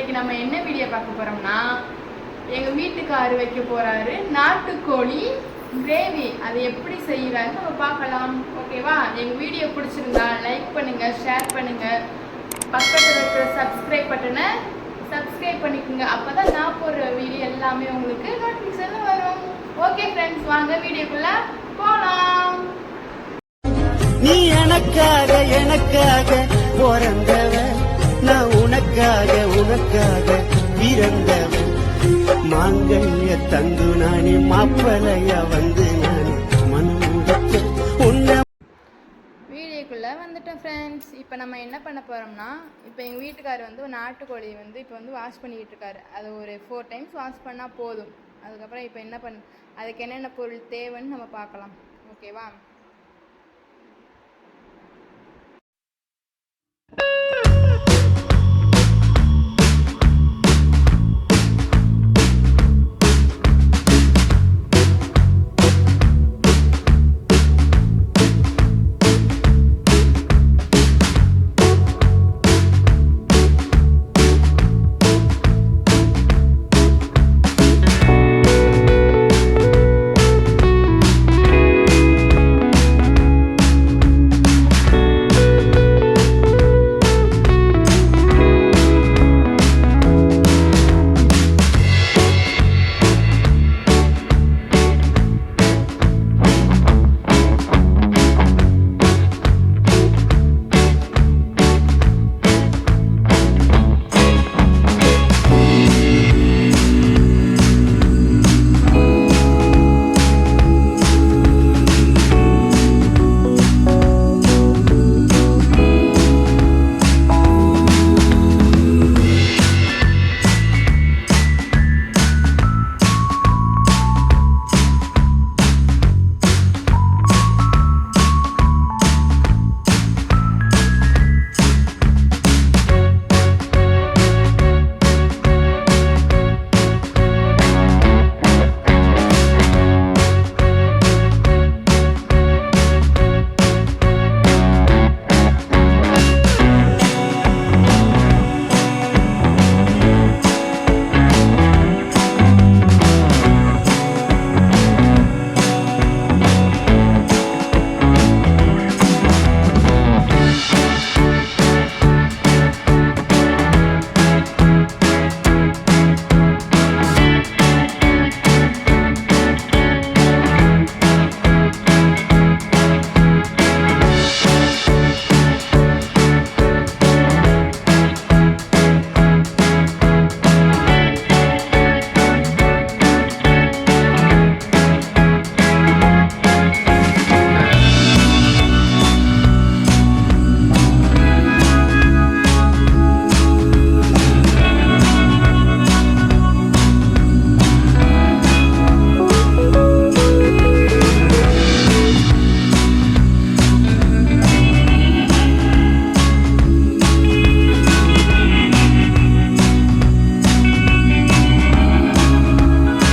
இன்னைக்கு நம்ம என்ன வீடியோ பார்க்க போறோம்னா எங்கள் வீட்டுக்காரர் வைக்க போறாரு நாட்டுக்கோழி கிரேவி. அது எப்படி செய்யறாருன்னு நம்ம பார்க்கலாம். ஓகேவா? எங்கள் வீடியோ பிடிச்சிருந்தா லைக் பண்ணுங்க, ஷேர் பண்ணுங்க, பக்கத்தில் இருக்கிற சப்ஸ்கிரைப் பட்டனை சப்ஸ்கிரைப் பண்ணிக்கோங்க. அப்பதான் நான் போடுற வீடியோ எல்லாமே உங்களுக்கு நோட்டிஃபிகேஷன் வரும். ஓகே ஃப்ரெண்ட்ஸ், வாங்க வீடியோக்குள்ள போலாம். நீ எனக்காக பிறந்தவன், நான் உனக்காக பிறந்தவன். மாங்கல்ய தந்து நானே மாப்பிளையா வந்து நானே மனமுடிச்ச உன்னை. வீடியோக்குள்ளே வந்துட்டேன் ஃப்ரெண்ட்ஸ். இப்போ நம்ம என்ன பண்ண போகிறோம்னா, இப்போ எங்கள் வீட்டுக்காரர் வந்து நாட்டுக்கோழி வந்து இப்போ வந்து வாஷ் பண்ணிக்கிட்டு இருக்காரு. அது ஒரு 4 டைம்ஸ் வாஷ் பண்ணால் போதும். அதுக்கப்புறம் இப்போ அதுக்கு என்னென்ன பொருள் தேவைன்னு நம்ம பார்க்கலாம். ஓகேவா?